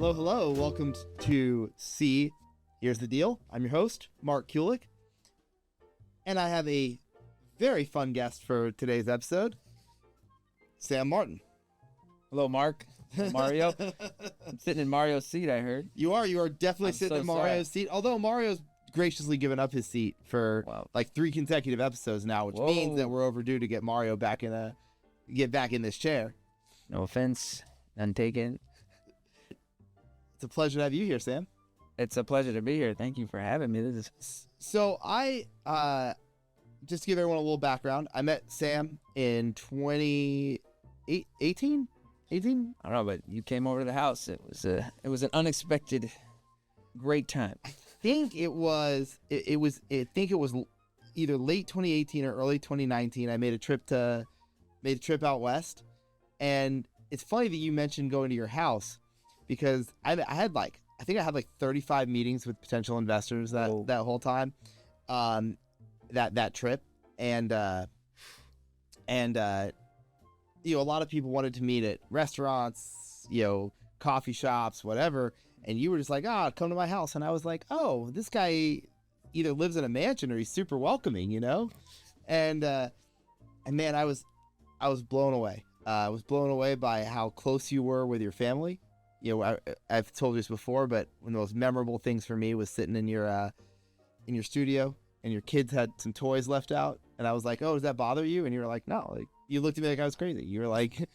Hello, hello. Welcome to C. Here's the Deal. I'm your host, Mark Kulik. And I have a very fun guest for today's episode, Sam Martin. Hello, Mark. Mario. I'm sitting in Mario's seat, I heard. You are definitely sitting in Mario's seat. Although Mario's graciously given up his seat for like 3 consecutive episodes now, which means that we're overdue to get Mario back in this chair. No offense, none taken. It's a pleasure to have you here, Sam. It's a pleasure to be here. Thank you for having me. So I, just to give everyone a little background, I met Sam in 2018. I don't know, but you came over to the house. It was an unexpected, great time. I think it was either late 2018 or early 2019. I made a trip out west, and it's funny that you mentioned going to your house because I had like 35 meetings with potential investors that whole time, that trip, and a lot of people wanted to meet at restaurants, coffee shops, whatever. And you were just like, come to my house. And I was like, oh, this guy either lives in a mansion or he's super welcoming, And man, I was blown away. I was blown away by how close you were with your family. I've told you this before, but one of the most memorable things for me was sitting in your studio and your kids had some toys left out. And I was like, oh, does that bother you? And you were like, no, like, you looked at me like I was crazy. You were like,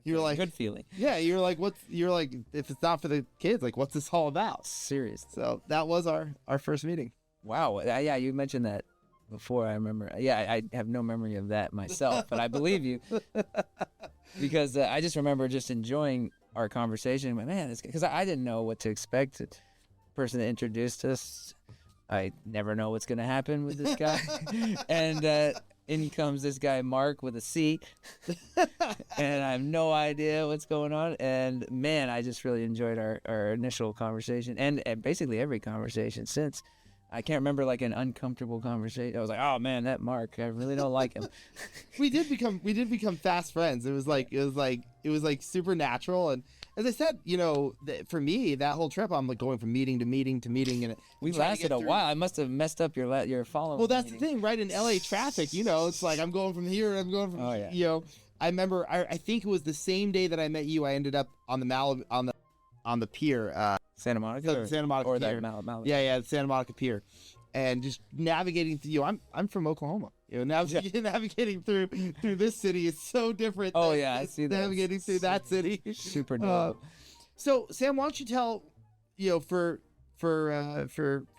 good feeling. Yeah. You're like, if it's not for the kids, like, what's this all about? Serious. So that was our first meeting. Wow. Yeah. You mentioned that before. I remember. Yeah. I have no memory of that myself, but I believe you because I just remember just enjoying our conversation. But man, because I didn't know what to expect. The person that introduced us, I never know what's going to happen with this guy. And in comes this guy, Mark, with a C. And I have no idea what's going on. And man, I just really enjoyed our initial conversation and basically every conversation since. I can't remember like an uncomfortable conversation. I was like, oh man, that Mark, I really don't like him. We did become fast friends. It was like super natural. And as I said, for me, that whole trip, I'm like going from meeting to meeting to meeting, and we lasted a while. I must have messed up your following. Well, that's the thing, right? In LA traffic, it's like I'm going from here, I'm going from, I remember, I think it was the same day that I met you. I ended up on the on the pier, Santa Monica, Santa Monica or Pier. Malibu. Yeah, the Santa Monica Pier, and just navigating through. I'm from Oklahoma. Navigating through this city is so different. Oh yeah, I see that. Navigating through that city, super dope. So Sam, why don't you tell, for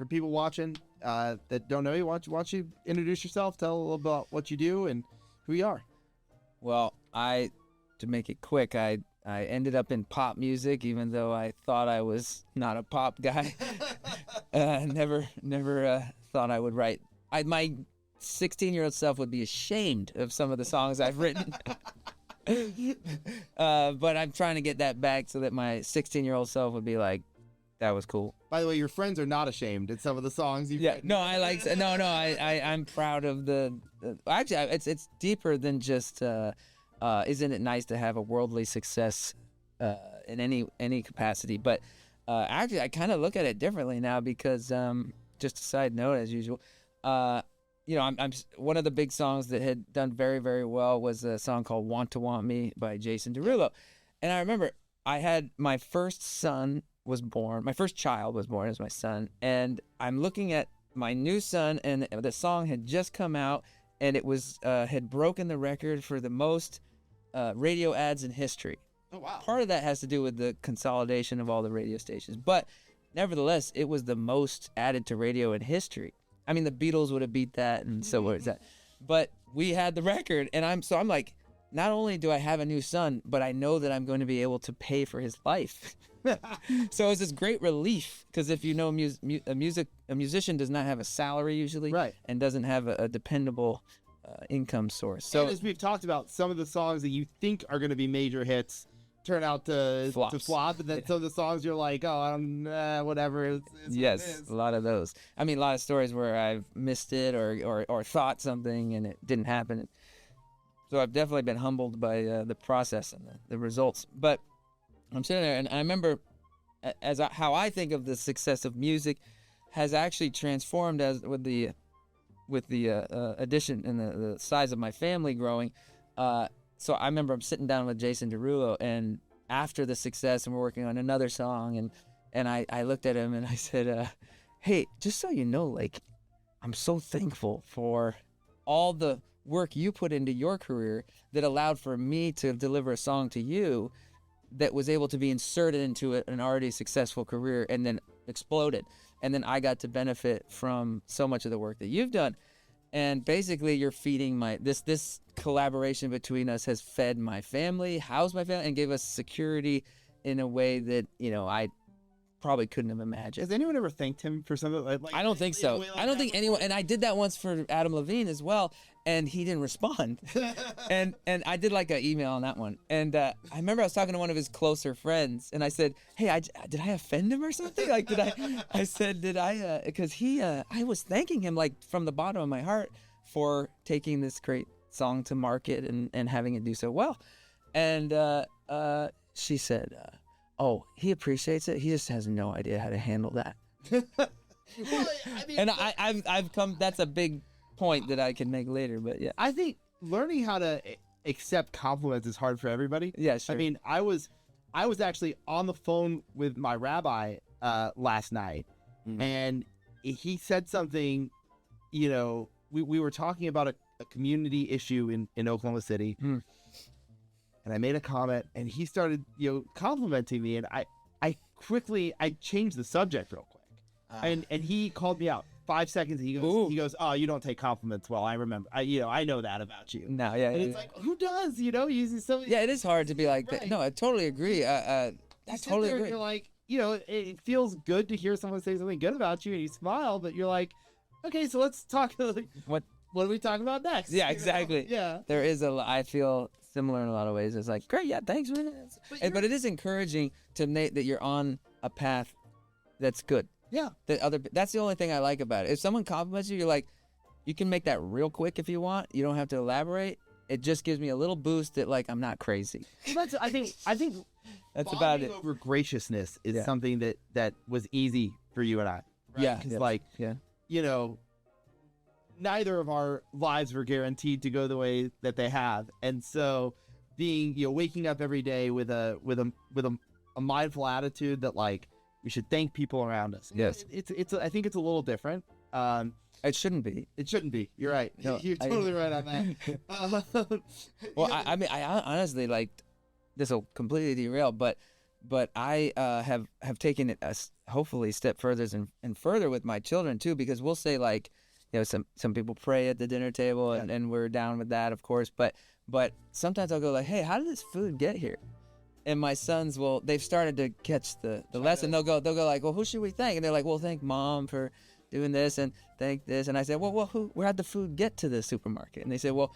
people watching that don't know you, why don't you introduce yourself? Tell a little about what you do and who you are. Well, to make it quick, I ended up in pop music, even though I thought I was not a pop guy. Never thought I would write. My 16-year-old self would be ashamed of some of the songs I've written. But I'm trying to get that back so that my 16-year-old self would be like, that was cool. By the way, your friends are not ashamed at some of the songs you've written. No, I'm proud of actually, it's deeper than just, isn't it nice to have a worldly success in any capacity? But actually, I kind of look at it differently now because, just a side note, as usual, I'm one of the big songs that had done very, very well was a song called "Want to Want Me" by Jason Derulo, and I remember I had my first child was born as my son, and I'm looking at my new son, and the song had just come out, and it was had broken the record for the most radio ads in history. Oh, wow. Part of that has to do with the consolidation of all the radio stations, but nevertheless, it was the most added to radio in history. I mean, the Beatles would have beat that, and so was that. But we had the record, and I'm like, not only do I have a new son, but I know that I'm going to be able to pay for his life. So it's this great relief, because if you know a musician does not have a salary usually, right, and doesn't have a dependable income source. So and as we've talked about, some of the songs that you think are going to be major hits turn out to flop, and then some of the songs you're like, whatever. It's yes, a lot of those. I mean, a lot of stories where I've missed it or thought something and it didn't happen. So I've definitely been humbled by the process and the results. But I'm sitting there, and I remember how I think of the success of music has actually transformed as with the addition and the size of my family growing. So I remember I'm sitting down with Jason Derulo, and after the success, and we're working on another song, and I looked at him and I said, hey, just so you know, like, I'm so thankful for all the work you put into your career that allowed for me to deliver a song to you that was able to be inserted into an already successful career and then exploded. And then I got to benefit from so much of the work that you've done. And basically you're feeding this collaboration between us has fed my family, housed my family, and gave us security in a way that, I probably couldn't have imagined. Has anyone ever thanked him for something like I don't think so. I don't think anyone, and I did that once for Adam Levine as well, and he didn't respond. and I did like an email on that one. And I remember I was talking to one of his closer friends, and I said, hey, did I offend him or something? Like, because I was thanking him, like, from the bottom of my heart for taking this great song to market and having it do so well. And she said, oh, he appreciates it. He just has no idea how to handle that. Well, I mean, and I've come. That's a big point that I can make later. But yeah, I think learning how to accept compliments is hard for everybody. Yeah, sure. I mean, I was actually on the phone with my rabbi last night, and he said something. We were talking about a community issue in Oklahoma City. And I made a comment, and he started, complimenting me, and I quickly changed the subject real quick, and he called me out 5 seconds. He goes, oh, you don't take compliments well. I remember, I know that about you. No, yeah, and it's like, who does? Yeah, it is hard to be like that. No, I totally agree. I totally agree. You're like, it feels good to hear someone say something good about you, and you smile, but you're like, okay, so let's talk. What are we talking about next? Yeah, exactly. Yeah, there is I feel similar in a lot of ways. It's like, great, yeah, thanks, man. But it is encouraging to Nate that you're on a path that's good. Yeah. That's the only thing I like about it. If someone compliments you, you're like, you can make that real quick if you want. You don't have to elaborate. It just gives me a little boost that, like, I'm not crazy. Well, I think that's about it. Over graciousness is something that was easy for you and I. Right? Yeah. Neither of our lives were guaranteed to go the way that they have, and so being waking up every day with a mindful attitude that, like, we should thank people around us. Yes, I think it's a little different. It shouldn't be. It shouldn't be. You're right. No, You're totally right on that. Well, I mean, I honestly, like, this will completely derail, but I have taken it hopefully a step further and further with my children too, because we'll say, like, some people pray at the dinner table, and we're down with that, of course. But sometimes I'll go like, hey, how did this food get here? And my sons they've started to catch the lesson. They'll go like, well, who should we thank? And they're like, well, thank Mom for doing this, and thank this. And I said, well, where'd the food get to the supermarket? And they said, well,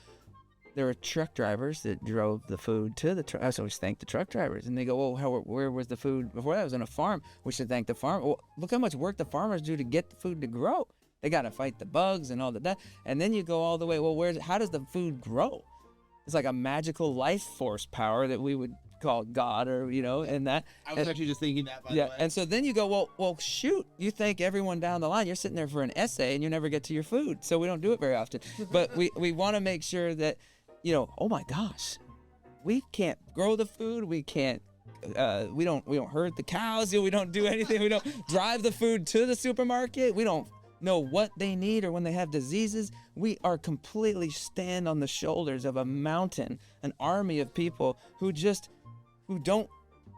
there were truck drivers that drove the food to the truck. I always thank the truck drivers. And they go, well, where was the food before that? It was on a farm. We should thank the farm. Well, look how much work the farmers do to get the food to grow. They got to fight the bugs and all that. And then you go all the way, well, how does the food grow? It's like a magical life force power that we would call God, or, and that. I was actually just thinking that, by the way. And so then you go, well, shoot, you thank everyone down the line. You're sitting there for an essay and you never get to your food. So we don't do it very often. But we want to make sure that, oh my gosh, we can't grow the food. We can't. We don't herd the cows. We don't do anything. We don't drive the food to the supermarket. We don't know what they need or when they have diseases. We are completely stand on the shoulders of a mountain, an army of people who don't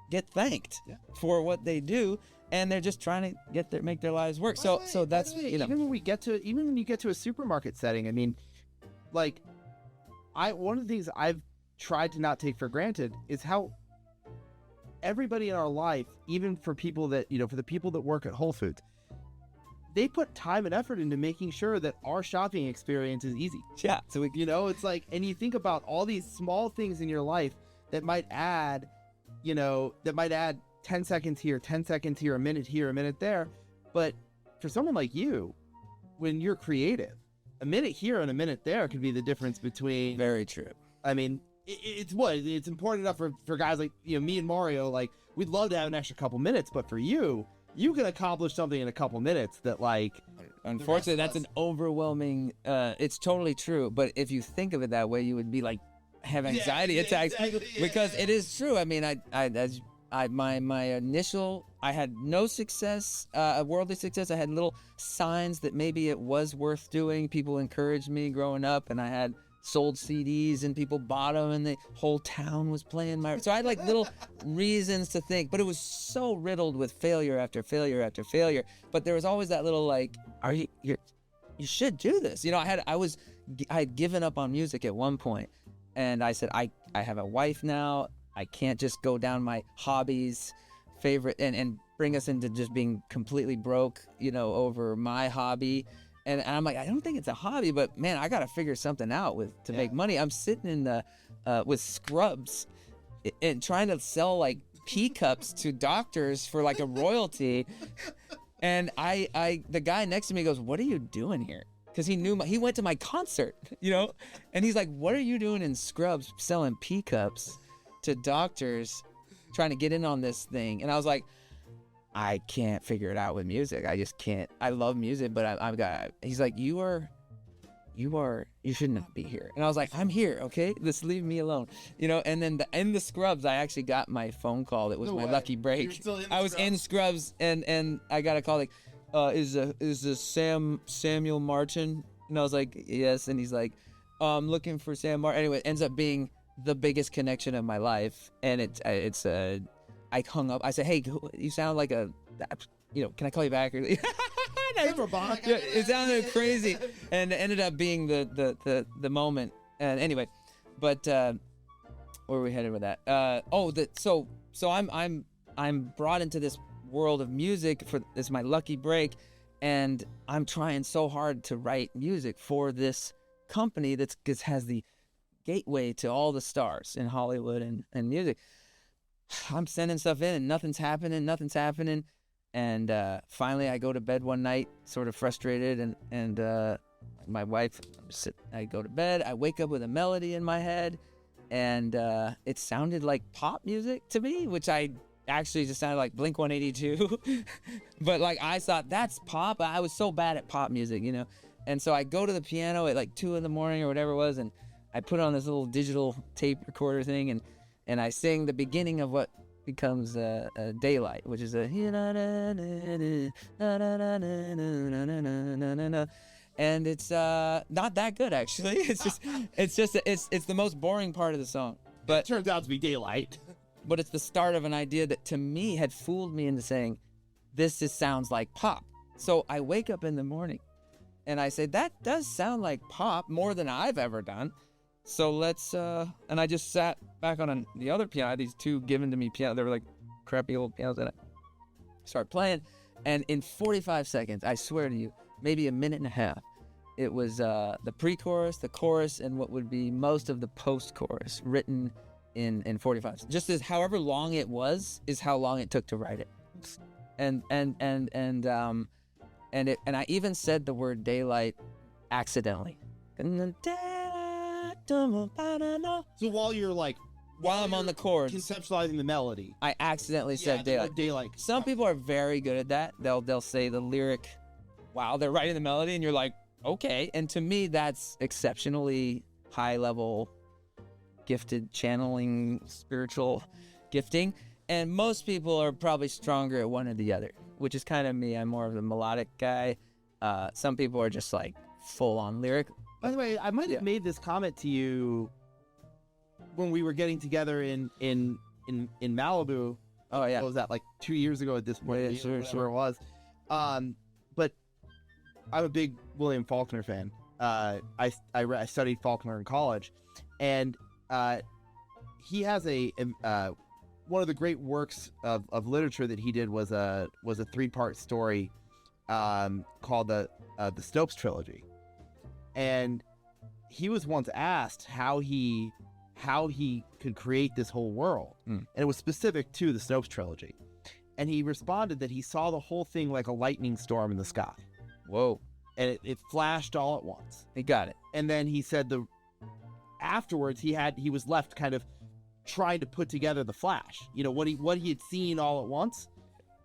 get thanked for what they do, and they're just trying to make their lives work. So that's even when you get to a supermarket setting, I mean, like, one of the things I've tried to not take for granted is how everybody in our life, even for people that for the people that work at Whole Foods, they put time and effort into making sure that our shopping experience is easy. Yeah. So it's like, and you think about all these small things in your life that might add 10 seconds here, 10 seconds here, a minute there. But for someone like you, when you're creative, a minute here and a minute there could be the difference between. Very true. I mean, it's important enough for guys like me and Mario. Like, we'd love to have an extra couple minutes, but for you can accomplish something in a couple minutes that, like, unfortunately, that's an overwhelming. It's totally true, but if you think of it that way, you would be like have anxiety attacks because it is true. I mean, my initial, I had no success, worldly success. I had little signs that maybe it was worth doing. People encouraged me growing up, and I had sold CDs and people bought them, and the whole town was playing my. So I had like little reasons to think, but it was so riddled with failure after failure after failure. But there was always that little like, you should do this. I had given up on music at one point, and I said I have a wife now. I can't just go down my hobbies, favorite, and bring us into just being completely broke, over my hobby. And I'm like, I don't think it's a hobby, but man, I got to figure something out to make money. I'm sitting in the with scrubs and trying to sell like pee cups to doctors for like a royalty. And the guy next to me goes, "What are you doing here?" Because he went to my concert, and he's like, "What are you doing in scrubs selling pee cups to doctors trying to get in on this thing?" And I was like, I can't figure it out with music. I just can't. I love music, but I've got. He's like, you should not be here. And I was like, I'm here, okay? Just leave me alone, And then in the scrubs, I actually got my phone call. That was my lucky break. I was in scrubs, and I got a call like, is this Samuel Martin? And I was like, yes. And he's like, I'm looking for Sam Martin. Anyway, it ends up being the biggest connection of my life, and it's I hung up. I said, "Hey, you sound like a, can I call you back?" It sounded crazy, and it ended up being the moment. And anyway, but where are we headed with that? So I'm brought into this world of music for this my lucky break, and I'm trying so hard to write music for this company that has the gateway to all the stars in Hollywood and music. I'm sending stuff in and nothing's happening. And finally I go to bed one night sort of frustrated, and my wife, I go to bed, I wake up with a melody in my head, and it sounded like pop music to me, which I actually just sounded like Blink-182. But like I thought, that's pop. I was so bad at pop music, And so I go to the piano at like 2 a.m. or whatever it was, and I put on this little digital tape recorder thing, and I sing the beginning of what becomes Daylight, which is a and it's not that good actually. It's the most boring part of the song. But it turns out to be Daylight. But it's the start of an idea that to me had fooled me into saying, this just sounds like pop. So I wake up in the morning and I say, that does sound like pop more than I've ever done. So let's, and I just sat back on the other piano. I had these two given to me pianos. They were like crappy old pianos. And I start playing. And in 45 seconds, I swear to you, maybe a minute and a half, it was the pre-chorus, the chorus, and what would be most of the post-chorus written in 45. Just as however long it was is how long it took to write it. And I even said the word daylight accidentally. So while I'm on the chords, conceptualizing the melody, I accidentally said daylight. Some people are very good at that. They'll say the lyric while they're writing the melody, and you're like, okay. And to me, that's exceptionally high level, gifted channeling, spiritual gifting. And most people are probably stronger at one or the other, which is kind of me. I'm more of the melodic guy. Some people are just like full on lyric. By the way, I might have made this comment to you when we were getting together in Malibu. Oh yeah, what was that, like 2 years ago at this point? Yeah, sure. It was. But I'm a big William Faulkner fan. I studied Faulkner in college, and he has one of the great works of literature that he did was a 3-part story called the Snopes trilogy. And he was once asked how he could create this whole world. And it was specific to the Snopes trilogy. And he responded that he saw the whole thing like a lightning storm in the sky. Whoa. And it flashed all at once. He got it. And then he said afterwards he was left kind of trying to put together the Flash. What he had seen all at once.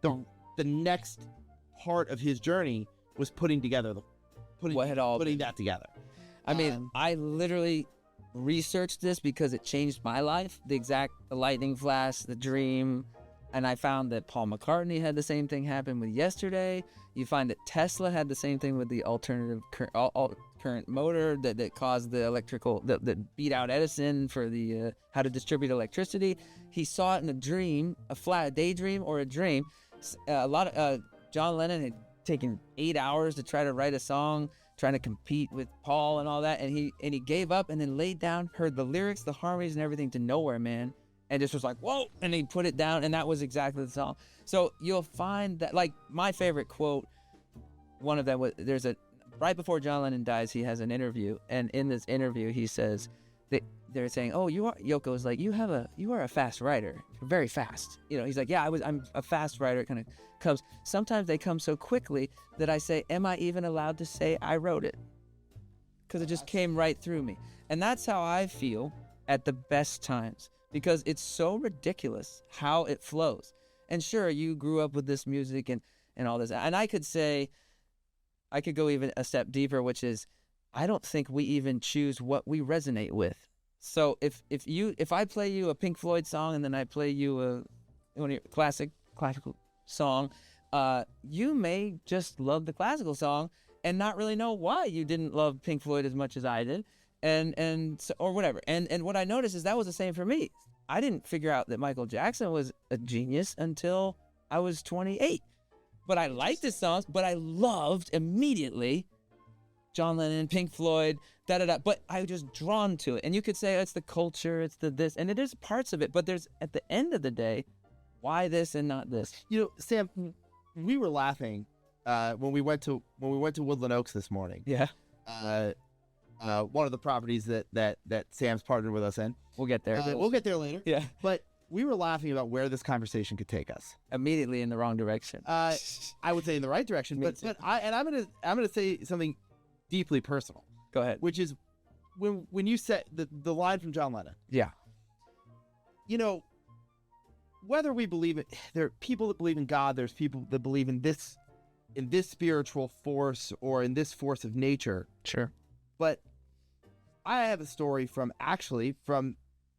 The next part of his journey was putting that together. I mean, I literally researched this because it changed my life. The lightning flash, the dream, and I found that Paul McCartney had the same thing happen with Yesterday. You find that Tesla had the same thing with the alternative current motor that caused the electrical that beat out Edison for the how to distribute electricity. He saw it in a dream, a daydream or a dream. John Lennon had taken 8 hours to try to write a song, trying to compete with Paul and all that, and he gave up and then laid down, heard the lyrics, the harmonies, and everything to Nowhere Man, and just was like, whoa, and he put it down, and that was exactly the song. So you'll find that, like, my favorite quote, one of them was, right before John Lennon dies, he has an interview, and in this interview he says that they're saying, Yoko's like, you are a fast writer. You're very fast. He's like, yeah, I'm a fast writer. It kind of comes. Sometimes they come so quickly that I say, am I even allowed to say I wrote it? Because it just came right through me. And that's how I feel at the best times, because it's so ridiculous how it flows. And sure, you grew up with this music and all this. And I could go even a step deeper, which is, I don't think we even choose what we resonate with. So if I play you a Pink Floyd song and then I play you a classical song, you may just love the classical song and not really know why you didn't love Pink Floyd as much as I did, or whatever. And what I noticed is that was the same for me. I didn't figure out that Michael Jackson was a genius until I was 28. But I liked his songs, but I loved immediately John Lennon, Pink Floyd, but I was just drawn to it. And you could say it's the culture, it's the this, and it is parts of it, but there's, at the end of the day, why this and not this? Sam, we were laughing when we went to Woodland Oaks this morning. Yeah. One of the properties that Sam's partnered with us in. We'll get there. We'll get there later. Yeah. But we were laughing about where this conversation could take us. Immediately in the wrong direction. I would say in the right direction, but I'm gonna say something deeply personal. Go ahead. Which is when you said the line from John Lennon. Yeah. Whether we believe it, there are people that believe in God. There's people that believe in this spiritual force or in this force of nature. Sure. But I have a story from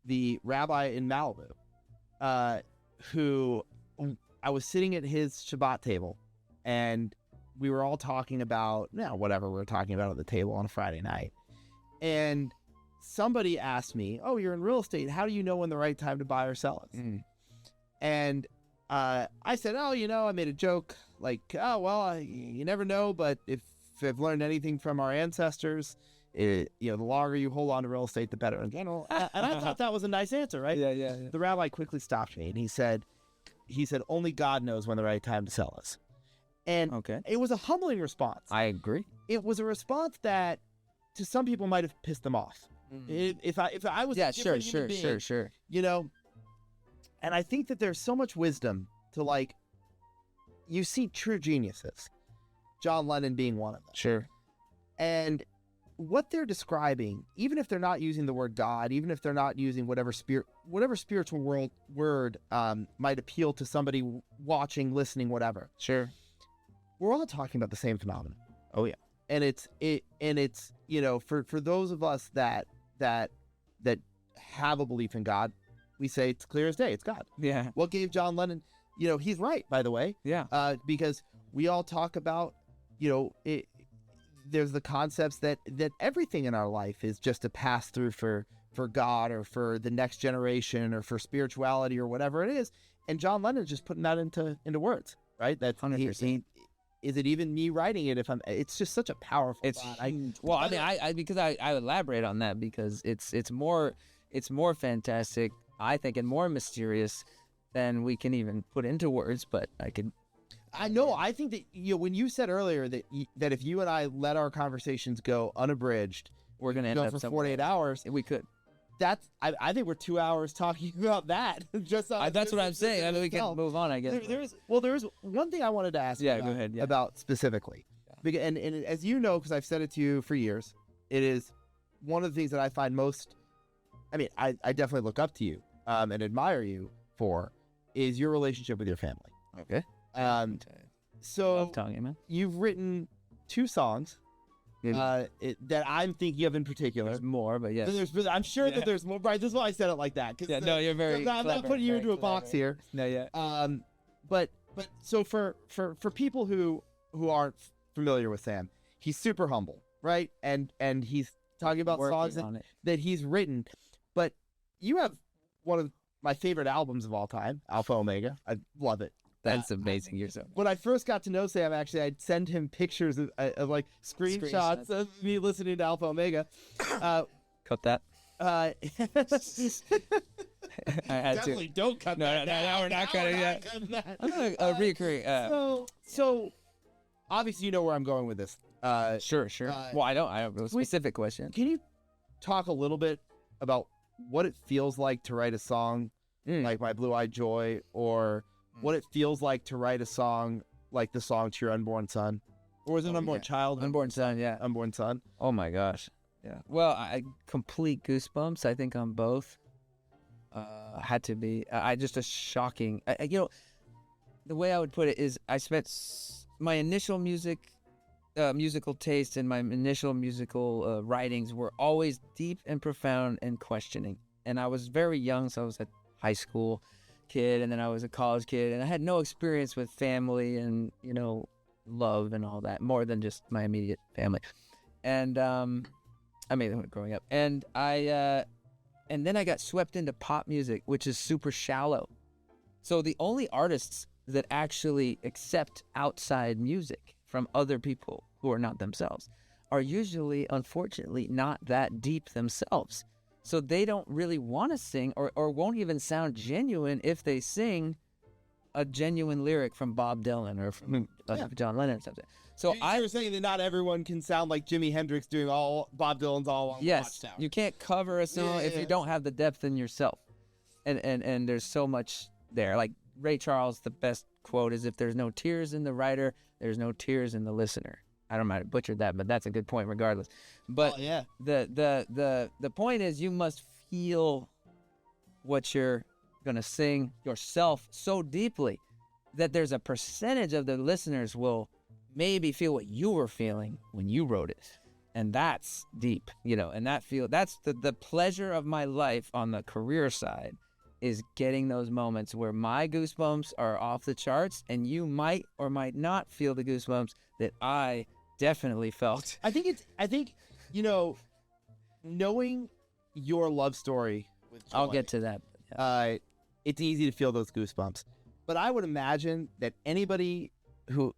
the rabbi in Malibu, who I was sitting at his Shabbat table, and we were all talking about whatever we were talking about at the table on a Friday night. And somebody asked me, "Oh, you're in real estate. How do you know when the right time to buy or sell is?" And I said, I made a joke like, you never know, but if I've learned anything from our ancestors, the longer you hold on to real estate, the better in general. And I thought that was a nice answer, right? Yeah. The rabbi quickly stopped me and he said, only God knows when the right time to sell is. And It was a humbling response. I agree. It was a response that to some people might have pissed them off. If I was sure. And I think that there's so much wisdom to, you see true geniuses, John Lennon being one of them. Sure. And what they're describing, even if they're not using the word God, even if they're not using whatever spiritual word might appeal to somebody watching, listening, whatever. Sure. We're all talking about the same phenomenon. Oh yeah. And it's for those of us that have a belief in God, we say it's clear as day, it's God. Yeah. What gave John Lennon, he's right, by the way. Yeah. Because we all talk about, there's the concepts that everything in our life is just a pass through for God or for the next generation or for spirituality or whatever it is. And John Lennon's just putting that into words, right? That's 100%. Is it even me writing it? It's just such a powerful thought. Because I elaborate on that because it's more fantastic, I think, and more mysterious than we can even put into words. But I know. I think that when you said earlier that if you and I let our conversations go unabridged, we're gonna end go up for 48 hours. We could. I think we're 2 hours talking about that. That's what I'm saying. I mean, we can move on. I guess. There's one thing I wanted to ask. Yeah, go ahead. Yeah. About specifically, and as you know, because I've said it to you for years, it is one of the things that I find most I mean, I definitely look up to you and admire you for is your relationship with your family. Okay. So Love talking, man. you've written 2 songs that I'm thinking of in particular. There's more, but yes. I'm sure that there's more. Right, this is why I said it like that. Yeah, no, you're very I'm not clever, putting you very into a box clever. here. No, yeah. But so for people who aren't familiar with Sam, he's super humble, right? And he's talking about songs that he's written. But you have one of my favorite albums of all time, Alpha Omega. I love it. That's amazing. You're so. When I first got to know Sam, actually, I'd send him pictures of like screenshots of me listening to Alpha Omega. Cut that. I had definitely to. don't cut that. No, we're not cutting that. I'm gonna reoccurring. So obviously you know where I'm going with this. Sure. Well, I have a specific question. Can you talk a little bit about what it feels like to write a song like My Blue-Eyed Joy, or what it feels like to write a song like the song to your unborn son? Or is it unborn child? Unborn son, yeah. Unborn son. Oh my gosh. Yeah. Well, I complete goosebumps, I think, on both. Had to be. I just a shocking. The way I would put it is I spent my initial musical taste and my initial musical writings were always deep and profound and questioning. And I was very young, so I was a high school kid, and then I was a college kid, and I had no experience with family and, love and all that, more than just my immediate family. And growing up. And and then I got swept into pop music, which is super shallow. So the only artists that actually accept outside music from other people who are not themselves are usually, unfortunately, not that deep themselves. So they don't really want to sing or won't even sound genuine if they sing a genuine lyric from Bob Dylan or from John Lennon or something. So you're saying that not everyone can sound like Jimi Hendrix doing all Bob Dylan's all on Watchtower. You can't cover a song if you don't have the depth in yourself. And there's so much there. Like Ray Charles, the best quote is, if there's no tears in the writer, there's no tears in the listener. I don't mind, butchered that, but that's a good point regardless. But the point is, you must feel what you're gonna sing yourself so deeply that there's a percentage of the listeners will maybe feel what you were feeling when you wrote it. And that's deep, and that's the pleasure of my life on the career side, is getting those moments where my goosebumps are off the charts and you might or might not feel the goosebumps that I definitely felt. I think knowing your love story with Joy, I'll get to that. It's easy to feel those goosebumps. But I would imagine that anybody who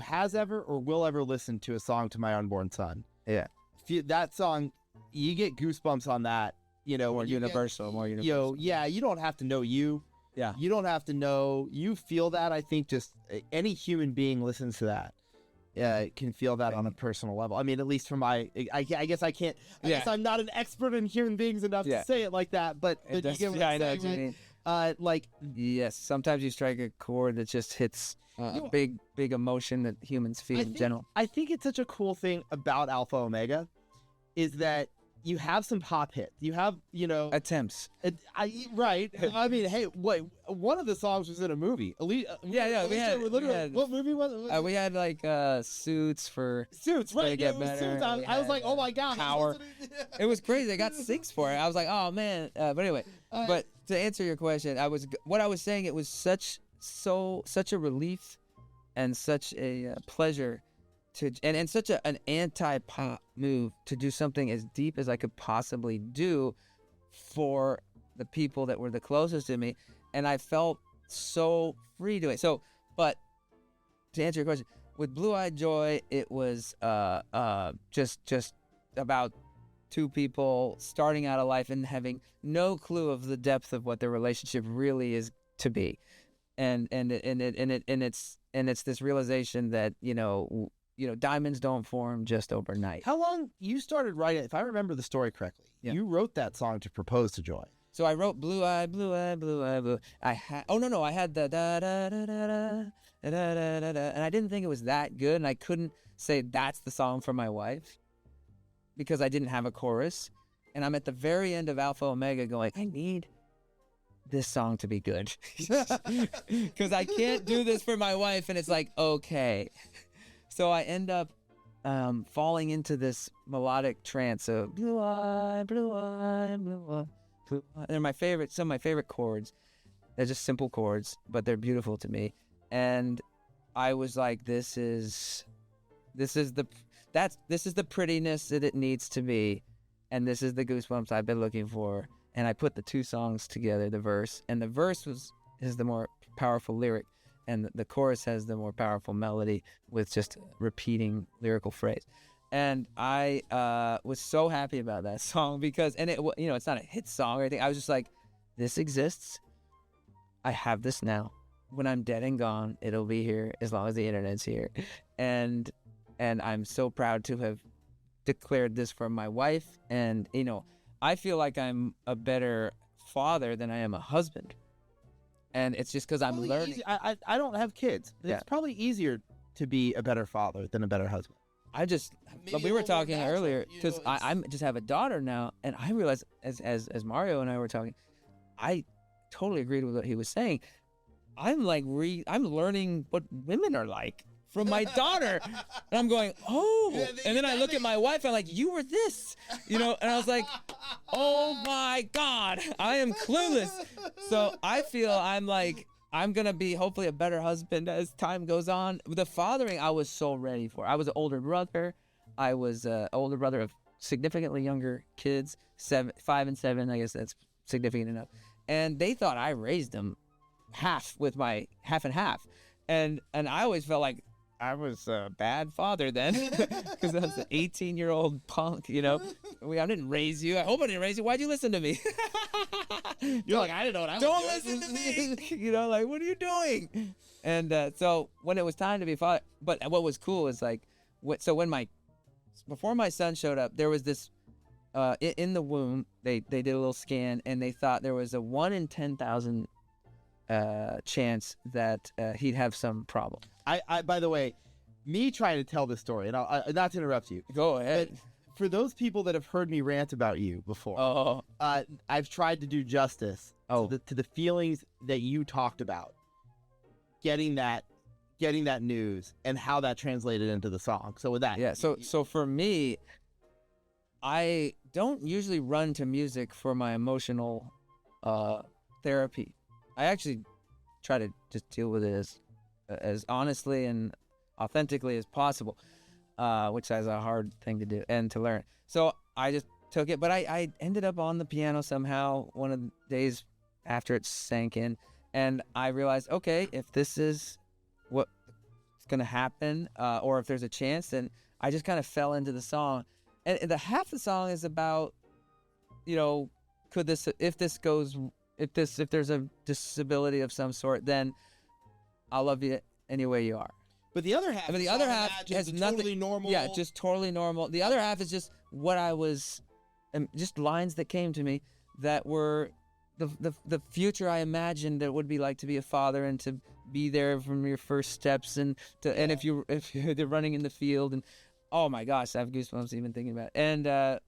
has ever or will ever listen to a song to My Unborn Son, that song, you get goosebumps on that. More universal. You don't have to know you. Yeah. You don't have to know. You feel that. I think just any human being listens to that. Can feel that on a personal level. I mean, at least from I guess I can't. I guess I'm not an expert in human beings enough to say it like that. But you get what I'm saying, right? Yes, sometimes you strike a chord that just hits a big emotion that humans feel in general. I think it's such a cool thing about Alpha Omega, is that you have some pop hits. You have, attempts. Right. I mean, hey, wait. One of the songs was in a movie. We had. What movie was it? We had Suits for Suits. Right. Get Better. Suits. I was like, oh my god. Power. It was crazy. I got 6 for it. I was like, oh man. But anyway. But to answer your question, what I was saying. It was such a relief and such a pleasure. And such an anti-pop move to do something as deep as I could possibly do for the people that were the closest to me, and I felt so free doing it. So, but to answer your question, with Blue-Eyed Joy, it was just about 2 people starting out a life and having no clue of the depth of what their relationship really is to be, and it's this realization that diamonds don't form just overnight. How long you started writing? If I remember the story correctly, you wrote that song to propose to Joy. So I wrote Blue Eye, Blue Eye, Blue Eye, Blue. I had the da da da da da da da da da, and I didn't think it was that good, and I couldn't say that's the song for my wife because I didn't have a chorus, and I'm at the very end of Alpha Omega going, I need this song to be good. Because I can't do this for my wife. And it's like, okay. So I end up falling into this melodic trance of blue eye, blue eye, blue eye, blue eye. They're some of my favorite chords. They're just simple chords, but they're beautiful to me. And I was like, this is the prettiness that it needs to be, and this is the goosebumps I've been looking for. And I put the two songs together, the verse is the more powerful lyric, and the chorus has the more powerful melody with just repeating lyrical phrase. And I was so happy about that song because, and it, you know, it's not a hit song or anything. I was just like, this exists. I have this now. When I'm dead and gone, it'll be here as long as the internet's here. And I'm so proud to have declared this for my wife. And, you know, I feel like I'm a better father than I am a husband. And it's just because I'm learning. I don't have kids. It's probably easier to be a better father than a better husband. But we were talking earlier, because I just have a daughter now, and I realized as Mario and I were talking, I totally agreed with what he was saying. I'm like, I'm learning what women are like from my daughter. And I'm going, oh. Yeah, and then I look at my wife, I'm like, you were this, you know? And I was like, oh my God, I am clueless. So I feel I'm going to be hopefully a better husband as time goes on. The fathering, I was so ready for. I was an older brother. I was an older brother of significantly younger kids, 5 and 7. I guess that's significant enough. And they thought I raised them half with my half and half. And I always felt like I was a bad father then because I was an 18-year-old punk, you know. I didn't raise you. I hope I didn't raise you. Why'd you listen to me? You're like, I didn't know what I was doing. Don't listen to me. You know, like, what are you doing? And so when it was time to be father, but what was cool is like, before my son showed up, there was this, in the womb, they did a little scan and they thought there was a 1 in 10,000 chance that he'd have some problem. I by the way, me trying to tell this story, and I'll not to interrupt you. Go ahead. But for those people that have heard me rant about you before, I've tried to do justice to the feelings that you talked about, getting that news and how that translated into the song. So with that, So for me, I don't usually run to music for my emotional therapy. I actually try to just deal with it as honestly and authentically as possible, which is a hard thing to do and to learn. So I just took it, but I ended up on the piano somehow one of the days after it sank in, and I realized, okay, if this is what's going to happen, or if there's a chance, then I just kind of fell into the song. And the half the song is about, you know, if there's a disability of some sort, then I'll love you any way you are. But the other half, has nothing. Totally normal. Yeah, just totally normal. The other half is just what I was, just lines that came to me that were the future I imagined it would be like to be a father and to be there from your first steps and if they're running in the field and. Oh my gosh, I have goosebumps even thinking about it.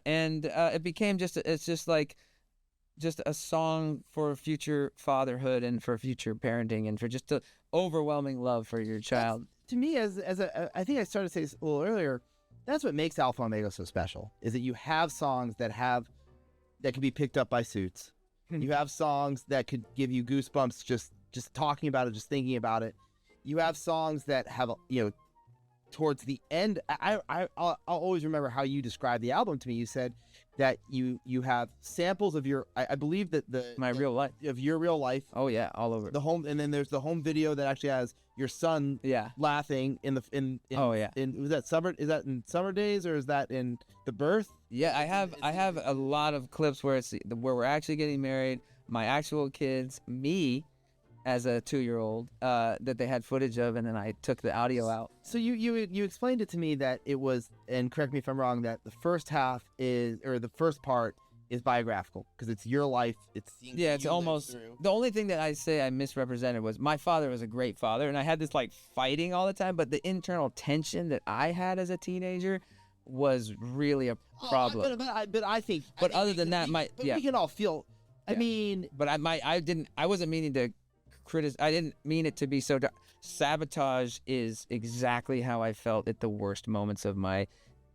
And it became just a song for future fatherhood and for future parenting and for just the overwhelming love for your child. To me, I think I started to say this a little earlier, that's what makes Alpha Omega so special, is that you have songs that can be picked up by Suits. You have songs that could give you goosebumps just talking about it, just thinking about it. You have songs that have, you know, towards the end, I'll always remember how you described the album to me. You said that you have samples of your, I believe that real life, of your real life. Oh yeah, all over the home, and then there's the home video that actually has your son laughing in was that summer? Is that in Summer Days or is that in The Birth? Yeah, I have a lot of clips where we're actually getting married, my actual kids, me as a 2-year-old that they had footage of, and then I took the audio out. So you explained it to me that it was, and correct me if I'm wrong, that the first half the first part is biographical because it's your life. It's almost the only thing that I say I misrepresented was my father was a great father, and I had this like fighting all the time, but the internal tension that I had as a teenager was really a problem. But I think. But other than that, we can all feel. I mean. But I wasn't meaning to criticize. I didn't mean it to be so. Sabotage is exactly how I felt at the worst moments of my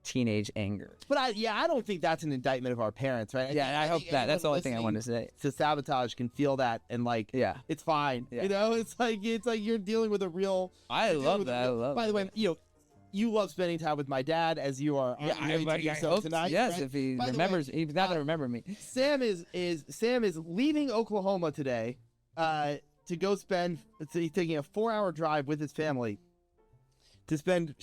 teenage anger. But I don't think that's an indictment of our parents, right? I hope that. That's the only thing I wanted to say. To sabotage can feel that and like, it's fine. Yeah. You know, it's like you're dealing with a real. I love that. By the way, you love spending time with my dad as you are. I hope tonight. Yes, right? If he remembers, he's not gonna remember me. Sam is leaving Oklahoma today, to go spend. He's taking a 4-hour drive with his family, to spend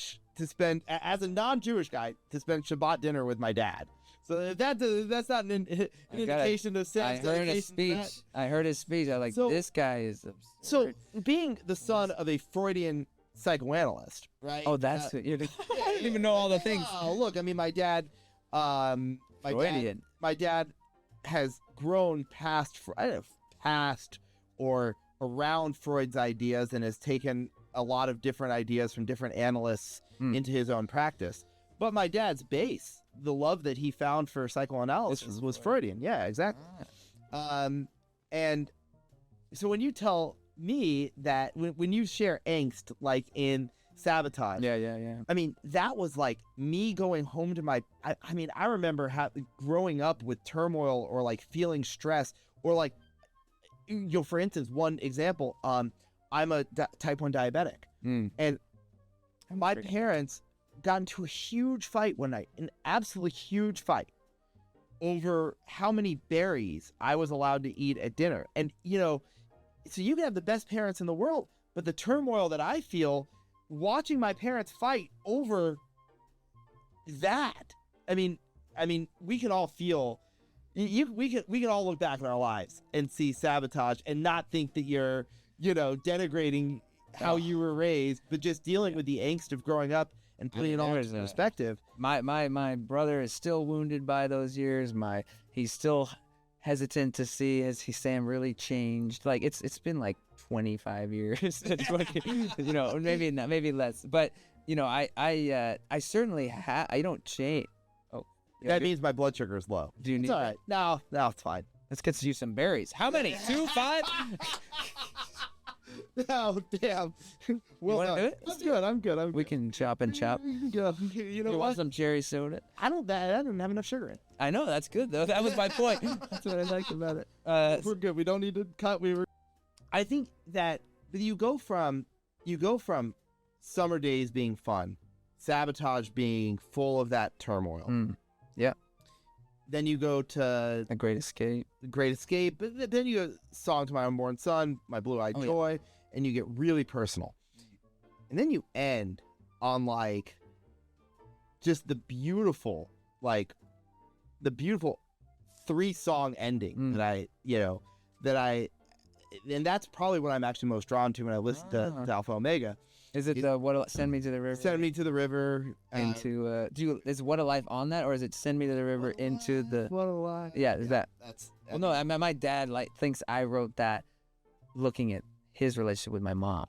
as a non-Jewish guy to spend Shabbat dinner with my dad. So that's not an indication of Sam's I heard his speech. I heard his speech. I was like, this guy is absurd. So being the son of a Freudian psychoanalyst, right? Oh, that's I didn't even know all the things. Oh, look, I mean, my dad has grown past or around Freud's ideas and has taken a lot of different ideas from different analysts into his own practice. But my dad's base, the love that he found for psychoanalysis was Freudian. Yeah, exactly. And so when you tell me that when you share angst like in Sabotage, I mean, that was like me going home to my. I mean, I remember growing up with turmoil or like feeling stress or like, for instance, one example. I'm a type 1 diabetic, and my parents got into a huge fight one night, an absolutely huge fight, over how many berries I was allowed to eat at dinner. And, so you can have the best parents in the world, but the turmoil that I feel watching my parents fight over that, I mean, we can all feel, we can all look back in our lives and see Sabotage and not think that you're, denigrating how you were raised, but just dealing with the angst of growing up and putting it all into perspective. My brother is still wounded by those years. He's still hesitant to see Sam really changed. Like it's been like 25 years, maybe less. But I certainly have. I don't change. Oh, that means my blood sugar is low. Do you need? It's all right. No, it's fine. Let's get you some berries. How many? 2, 5? Oh, damn. Well, do it? I'm good. We can chop and chop. Yeah. You know you what? Want some cherry soda? I don't have enough sugar in it. I know, that's good, though. That was my point. That's what I liked about it. We're good. We don't need to cut. I think that you go from Summer Days being fun, Sabotage being full of that turmoil. Yeah. Then you go to A Great Escape. But then you go Song to My Unborn Son, My Blue-Eyed Joy, and you get really personal. And then you end on like just the beautiful 3-song ending and that's probably what I'm actually most drawn to when I listen to Alpha Omega. Is it Send Me to the River? Send Me to the River. Is What a Life on that, or is it Send Me to the River into the? What a Life. Yeah, is that? Well, no. I mean, my dad thinks I wrote that, looking at his relationship with my mom.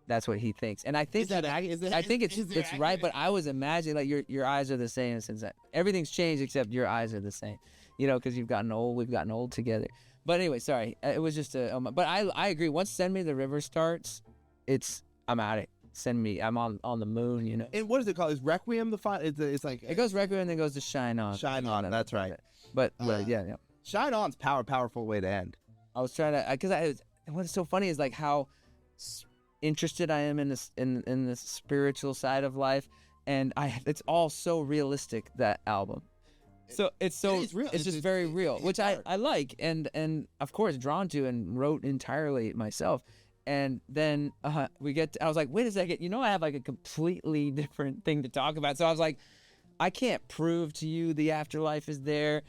That's what he thinks, and I think it's right. But I was imagining like your eyes are the same since everything's changed except your eyes are the same. Because you've gotten old. We've gotten old together. But anyway, sorry. It was just but I agree. Once Send Me to the River starts, I'm at it. Send me. I'm on the moon. And what is it called? Is Requiem the final? It's like it goes Requiem and then goes to Shine On. Shine On. That's right. But yeah. Shine On's powerful way to end. I was trying to what's so funny is like how interested I am in this in the spiritual side of life, and it's all so realistic, that album. So it's real. It's just very real, which I like and of course drawn to and wrote entirely myself. And then I was like, wait a second, I have like a completely different thing to talk about. So I was like, I can't prove to you the afterlife is there.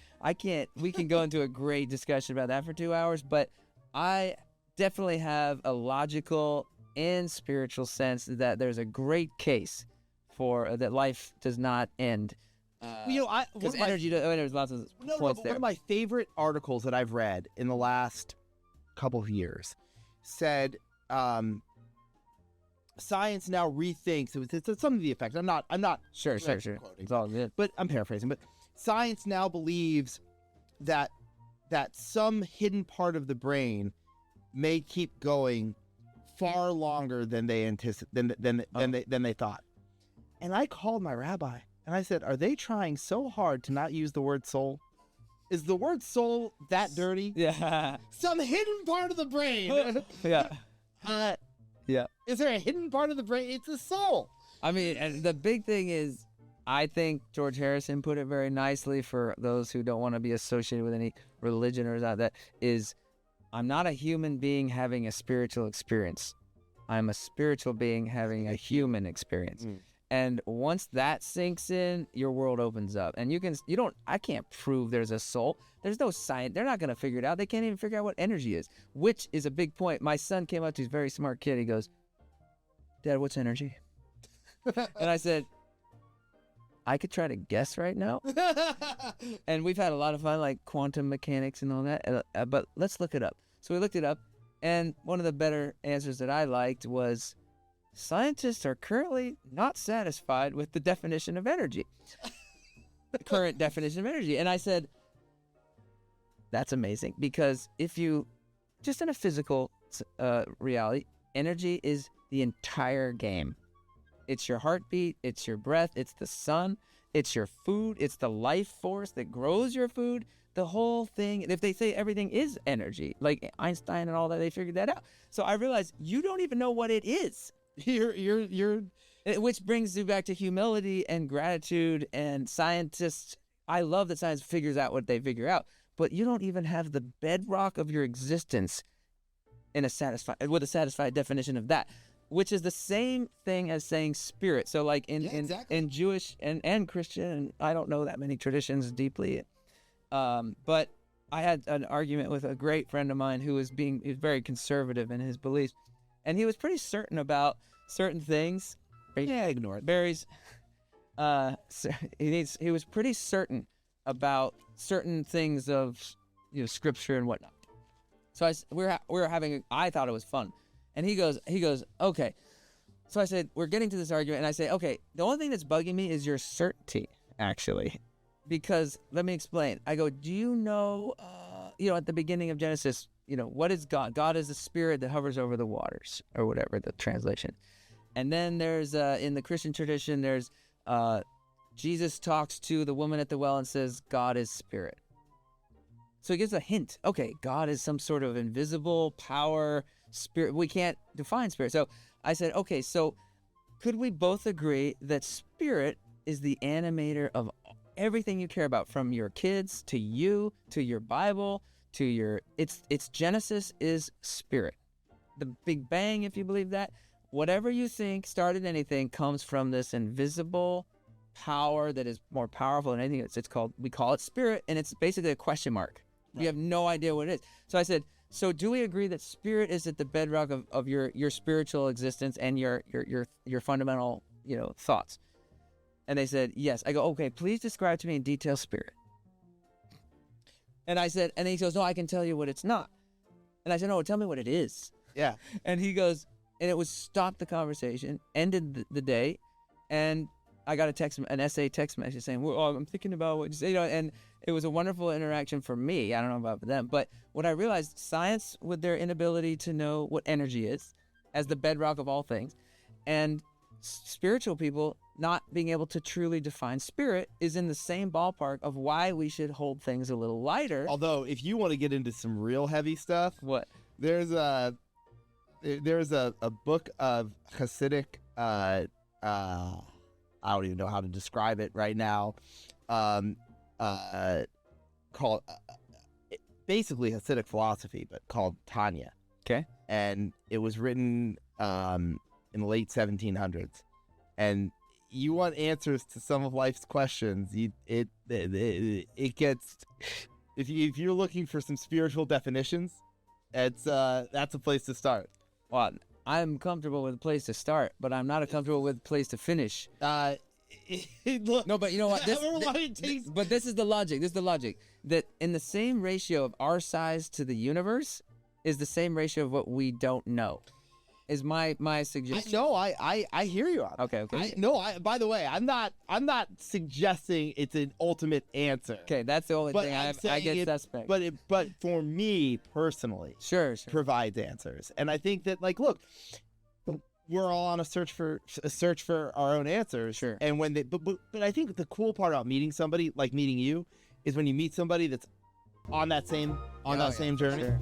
We can go into a great discussion about that for 2 hours, but I definitely have a logical and spiritual sense that there's a great case for that life does not end. Because there's lots of points there. One of my favorite articles that I've read in the last couple of years said science now rethinks. It's something to the effect. I'm not. Sure. quoting, It's all good. but I'm paraphrasing. But science now believes that some hidden part of the brain may keep going far longer than they than they thought. And I called my rabbi and I said, "Are they trying so hard to not use the word soul? Is the word soul that dirty? Yeah. Some hidden part of the brain." Yeah. Yeah. Is there a hidden part of the brain? It's the soul. I mean, and the big thing is, I think George Harrison put it very nicely for those who don't want to be associated with any religion or that is, I'm not a human being having a spiritual experience. I'm a spiritual being having a human experience. And once that sinks in, your world opens up. And I can't prove there's a soul. There's no science. They're not going to figure it out. They can't even figure out what energy is, which is a big point. My son came up to, he's a very smart kid. He goes, "Dad, what's energy?" And I said, "I could try to guess right now." And we've had a lot of fun, like quantum mechanics and all that. But let's look it up. So we looked it up. And one of the better answers that I liked was, scientists are currently not satisfied with the definition of energy. The current definition of energy. And I said, that's amazing, because if you, just in a physical reality, energy is the entire game. It's your heartbeat, it's your breath, it's the sun, it's your food, it's the life force that grows your food, the whole thing. If they say everything is energy, like Einstein and all that, they figured that out. So I realized you don't even know what it is. Which brings you back to humility and gratitude and scientists. I love that science figures out what they figure out, but you don't even have the bedrock of your existence with a satisfied definition of that, which is the same thing as saying spirit. So like in Jewish and Christian, and I don't know that many traditions deeply, but I had an argument with a great friend of mine who was very conservative in his beliefs. And he was pretty certain about certain things. Yeah, ignore it. Berries. He was pretty certain about certain things of scripture and whatnot. So we're having. I thought it was fun, and he goes, okay. So I said, we're getting to this argument, and I say, okay, the only thing that's bugging me is your certainty, actually, because let me explain. I go, do you know, at the beginning of Genesis, what is God? God is the spirit that hovers over the waters, or whatever the translation. And then there's, in the Christian tradition, there's Jesus talks to the woman at the well and says, God is spirit. So he gives a hint. Okay, God is some sort of invisible power, spirit. We can't define spirit. So I said, okay, so could we both agree that spirit is the animator of everything you care about, from your kids to you to your Bible to your, it's Genesis is spirit. The Big Bang, if you believe that, whatever you think started anything comes from this invisible power that is more powerful than anything. We call it spirit, and it's basically a question mark. Right. You have no idea what it is. So I said, so do we agree that spirit is at the bedrock of your spiritual existence and your fundamental, thoughts? And they said, yes. I go, okay, please describe to me in detail spirit. And I said, and he goes, no, I can tell you what it's not. And I said, no, tell me what it is. Yeah. And he goes, and it was stopped the conversation, ended the day, and I got an essay text message saying, well, I'm thinking about what you say, and it was a wonderful interaction for me. I don't know about them, but what I realized, science, with their inability to know what energy is as the bedrock of all things, and spiritual people not being able to truly define spirit, is in the same ballpark of why we should hold things a little lighter. Although, if you want to get into some real heavy stuff, what? There's a book of Hasidic, I don't even know how to describe it right now, called basically Hasidic philosophy, but called Tanya. Okay. And it was written in the late 1700s. And you want answers to some of life's questions, it gets, if you're looking for some spiritual definitions, that's a place to start. Well, I'm comfortable with a place to start, but I'm not comfortable with a place to finish. Look, no, but you know what? But this is the logic. This is the logic. That in the same ratio of our size to the universe is the same ratio of what we don't know. is my suggestion. I hear you on that. Okay. By the way, I'm not suggesting it's an ultimate answer. Okay, that's the only thing I get suspect. But for me personally, sure. provides answers. And I think that, like, look, we're all on a search for our own answers. Sure. And when but I think the cool part about meeting somebody like meeting you is when you meet somebody that's on that same journey. Sure.